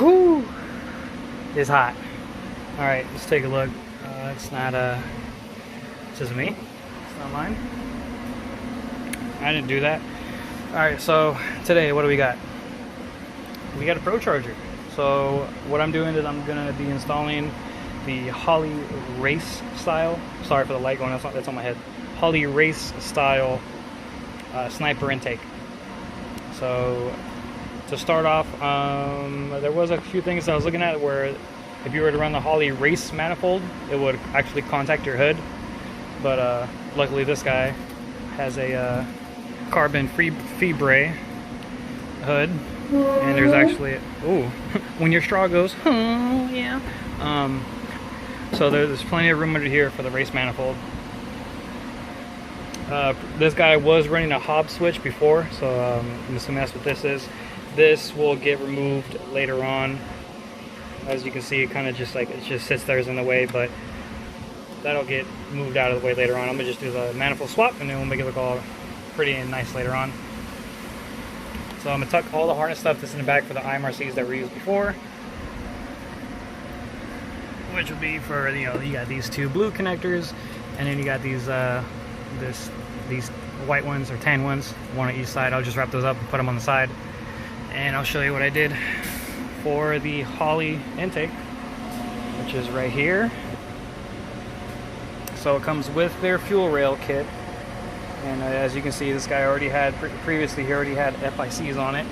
Whew, it's hot. All right, let's take a look. It's not it's just me. It's not mine. I didn't do that. All right, so today, what do we got? We got a Pro Charger. So what I'm doing is I'm gonna be installing the Holley Race style. Sorry for the light going. That's on my head. Holley Race style sniper intake. So to start off, there was a few things I was looking at where if you were to run the Holley Race manifold, it would actually contact your hood. But luckily this guy has a carbon fibre hood, and there's actually, ooh, when your straw goes, oh yeah. So there's plenty of room under here for the race manifold. This guy was running a Hobbs switch before, so I'm assuming that's what this is. This will get removed later on. As you can see, it kind of just like, it just sits there in the way, but that'll get moved out of the way later on. I'm gonna just do the manifold swap, and then we'll make it look all pretty and nice later on. So I'm gonna tuck all the harness stuff that's in the back for the IMRCs that were used before, which will be for, you know, you got these two blue connectors, and then you got these these white ones or tan ones, one on each side. I'll just wrap those up and put them on the side, and I'll show you what I did for the Holley intake, which is right here. So it comes with their fuel rail kit, and as you can see, this guy already had previously, he already had FICs on it.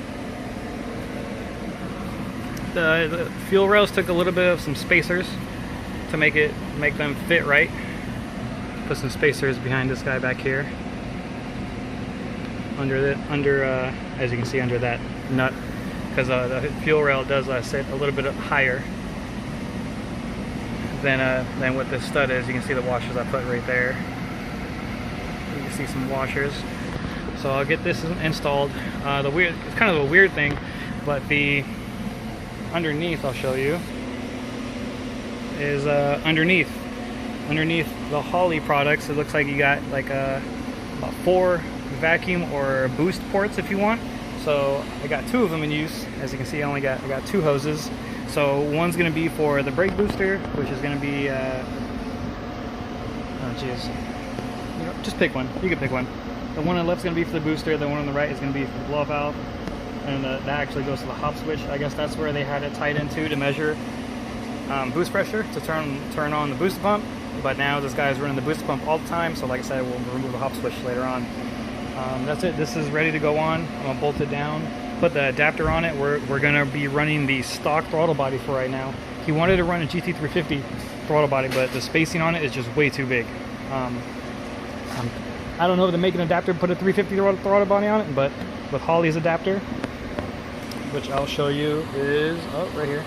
The fuel rails took a little bit of some spacers to make them fit right. Put some spacers behind this guy back here, as you can see, under that nut, because the fuel rail does sit a little bit higher than what this stud is. You can see the washers I put right there. You can see some washers. So I'll get this installed. It's kind of a weird thing, but the underneath, I'll show you, is underneath the Holley products. It looks like you got like about 4 vacuum or boost ports if you want. So I got 2 of them in use. As you can see, I got 2 hoses. So one's going to be for the brake booster, which is going to be oh jeez, you know, just pick one. You can pick one. The one on the left is going to be for the booster. The one on the right is going to be for the blow valve, and that actually goes to the hop switch. I guess that's where they had it tied into to measure boost pressure to turn on the booster pump. But now this guy's running the booster pump all the time. So like I said, we'll remove the hop switch later on. That's it. This is ready to go on. I'm gonna bolt it down, put the adapter on it. We're gonna be running the stock throttle body for right now. He wanted to run a GT 350 throttle body, but the spacing on it is just way too big. I don't know if they make an adapter, put a 350 throttle body on it, but with Holley's adapter, which I'll show you, is right here.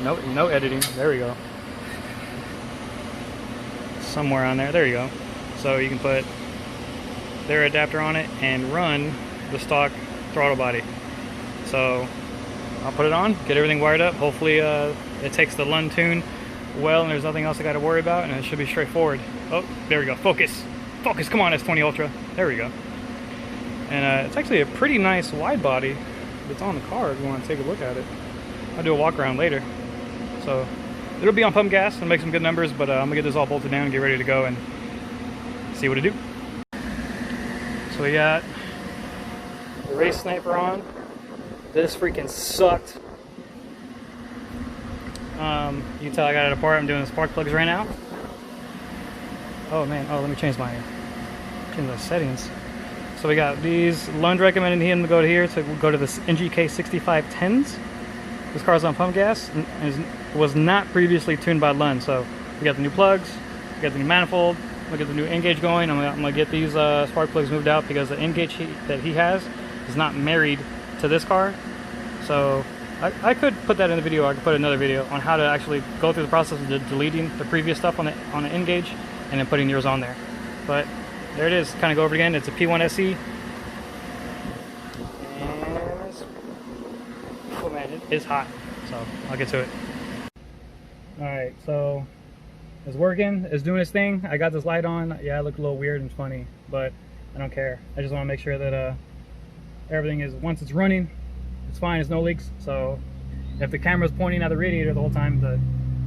No editing. There we go. Somewhere on there. There you go. So you can put their adapter on it and run the stock throttle body. So I'll put it on, get everything wired up. Hopefully it takes the Lund tune well, and there's nothing else I got to worry about, and it should be straightforward. Oh, there we go. Focus, come on, S20 Ultra. There we go. And it's actually a pretty nice wide body. It's on the car if you want to take a look at it. I'll do a walk around later. So it'll be on pump gas and make some good numbers, but I'm gonna get this all bolted down and get ready to go and see what it do. So we got the Race Sniper on. This freaking sucked. You can tell I got it apart. I'm doing the spark plugs right now. Oh man, let me change the settings. So we got these. Lund recommended him to go to here to go to this NGK 6510s. This car's on pump gas and was not previously tuned by Lund. So we got the new plugs, we got the new manifold. Look at the new engage going. I'm gonna get these spark plugs moved out because the engage that he has is not married to this car. So I could put that in the video. I could put another video on how to actually go through the process of deleting the previous stuff on the engage and then putting yours on there. But there it is. Kind of go over it again. It's a P1 SE. And oh man, it is hot. So I'll get to it. All right, so it's working, it's doing its thing. I got this light on. Yeah, it looked a little weird and funny, but I don't care. I just want to make sure that everything is, once it's running, it's fine, it's no leaks. So if the camera's pointing at the radiator the whole time,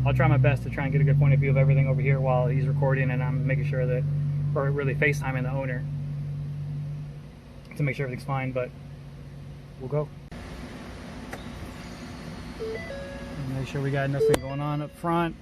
I'll try my best to try and get a good point of view of everything over here while he's recording, and I'm making sure that, or really FaceTiming the owner to make sure everything's fine. But we'll go. Make sure we got nothing going on up front.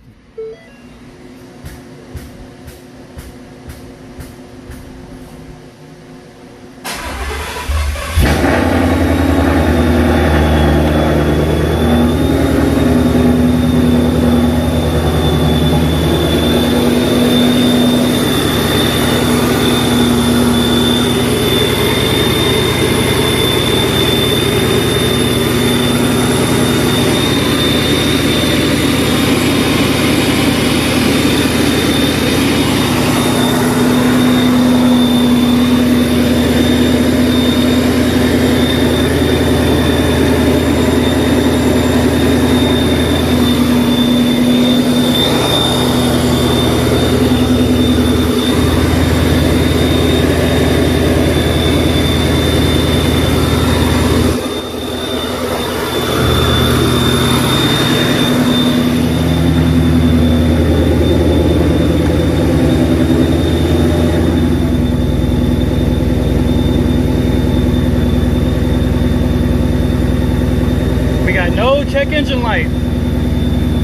Check engine light,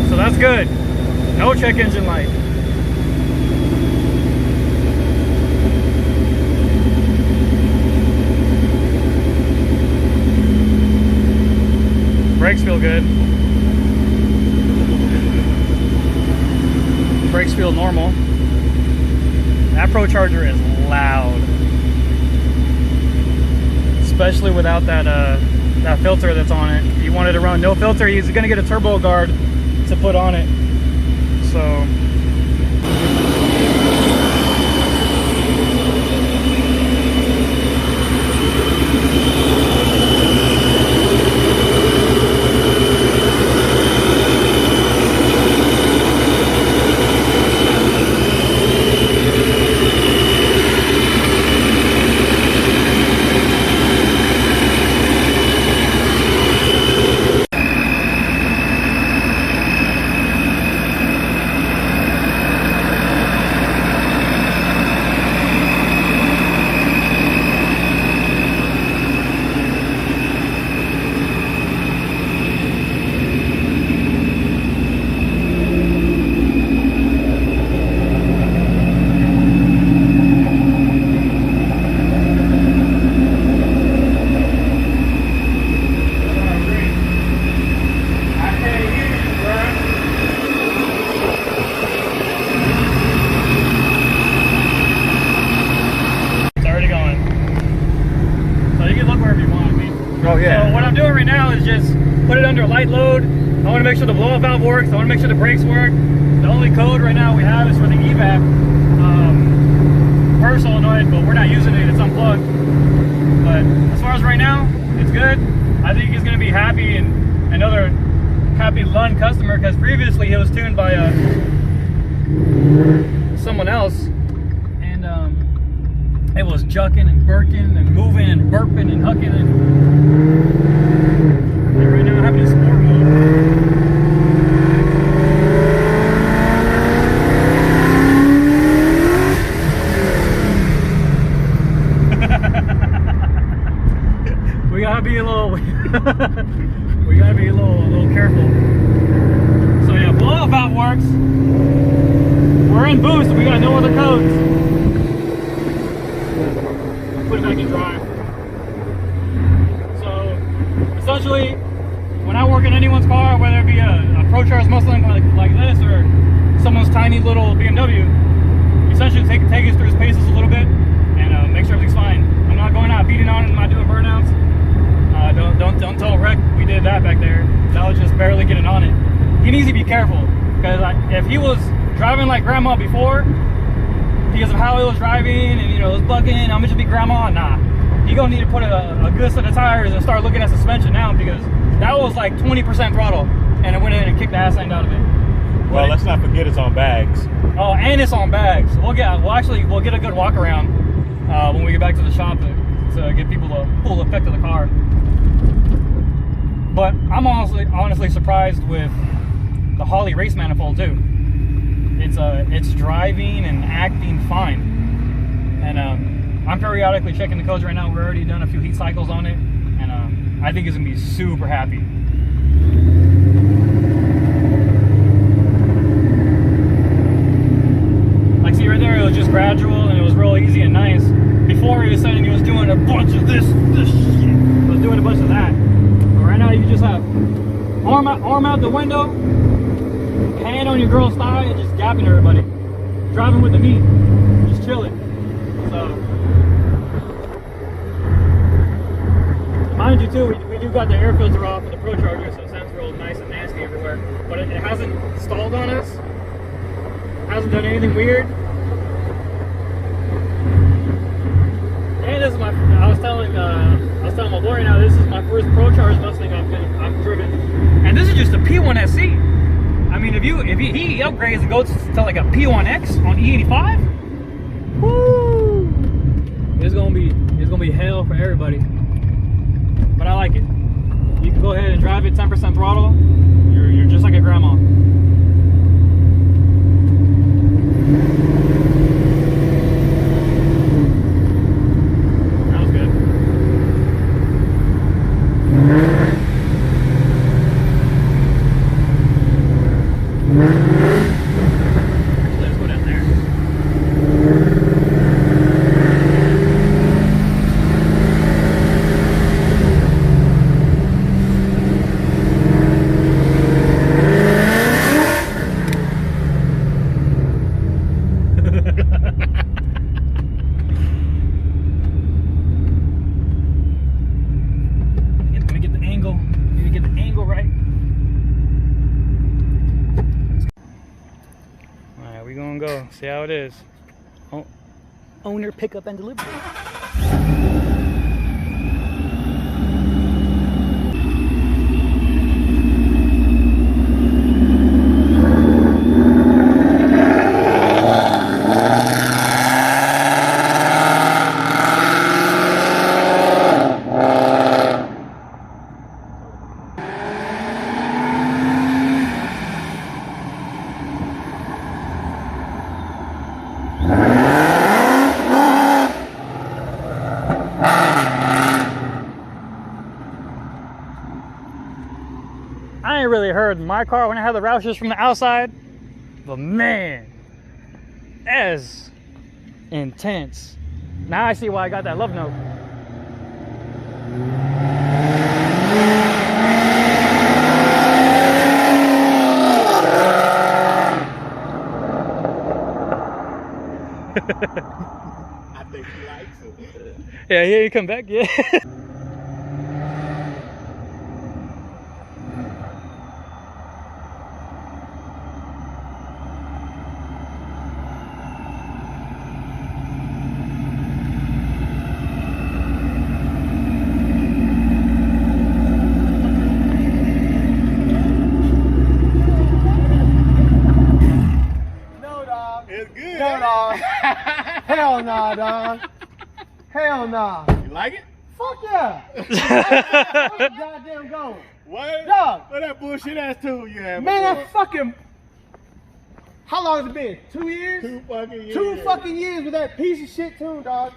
so that's good. No check engine light. Brakes feel good. Brakes feel normal. That Pro Charger is loud, especially without that filter that's on it. If you wanted to run no filter, he's gonna get a turbo guard to put on it. So light load. I want to make sure the blow-off valve works. I want to make sure the brakes work. The only code right now we have is for the evap per solenoid, but we're not using it. It's unplugged. But as far as right now, it's good. I think he's going to be happy, and another happy Lund customer, because previously he was tuned by someone else, and it was jucking and burking and moving and burping and hucking, and right now I'm having a sport mode. We gotta be a little we gotta be a little careful. So yeah, blow-off valve works. We're in boost, we got no other codes. Put it back in drive. So essentially, when I work in anyone's car, whether it be a Pro Charge Mustang like this or someone's tiny little BMW, essentially take us through his paces a little bit and make sure everything's fine. I'm not going out beating on it, I'm not doing burnouts. Don't tell Rick we did that back there. That was just barely getting on it. He needs to be careful, because if he was driving like grandma before, because of how he was driving and was bucking, I'm gonna just be grandma. Nah, you gonna need to put a good set of tires and start looking at suspension now, because that was like 20% throttle, and it went in and kicked the ass end out of it. Well, let's not forget it's on bags. Oh, and it's on bags. We'll get a good walk around when we get back to the shop to get people the full effect of the car. But I'm honestly surprised with the Holley race manifold too. It's driving and acting fine, and I'm periodically checking the codes right now. We're already done a few heat cycles on it, and I think it's gonna be super happy. Like, see right there, it was just gradual and it was real easy and nice. Before, he was saying he was doing a bunch of this shit. He was doing a bunch of that. But right now, you just have arm out the window, hand on your girl's thigh, and just gapping everybody. Driving with the knee, just chilling. So, mind you too, we do got the air filter off with the Pro Charger, so it sounds real nice and nasty everywhere. But it hasn't stalled on us. Hasn't done anything weird. And this is my, I was telling my boy now, this is my first Pro Charge Mustang I've driven. And this is just a P1SC. I mean, if he upgrades and goes to like a P1X on E85, woo! It's gonna be hell for everybody. But I like it. You can go ahead and drive it 10% throttle. You're just like a grandma. That was good. Let's go down there. Let me get the angle. Let me get the angle right. Alright, we gonna go see how it is. Owner pickup and delivery. I ain't really heard my car when I had the Roushers from the outside, but man, that is intense. Now I see why I got that love note. I think she likes it. Yeah, here you come back, yeah. No, dog. Hell nah, dog. Hell nah. You like it? Fuck yeah. Let's goddamn go. What? Dog. What that bullshit ass tool you have? Man, that fucking. How long has it been? 2 years? 2 fucking years. 2 fucking years with that piece of shit tune, dog.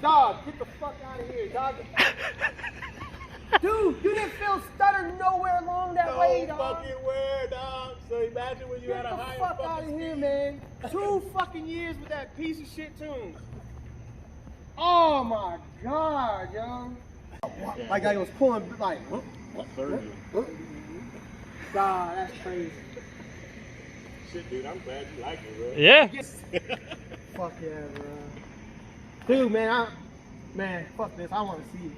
Dog, get the fuck out of here, dog. Dude, you didn't feel stutter nowhere along that way, dog. No fucking where, dog. So imagine when you had a high. Get the fuck out of here, man. 2 fucking years with that piece of shit tune. Oh my god, yo. Like I was pulling, like, What 30? God, that's crazy. Shit, dude, I'm glad you like it, bro. Yeah. Fuck yeah, bro. Dude, man, man, fuck this. I want to see it.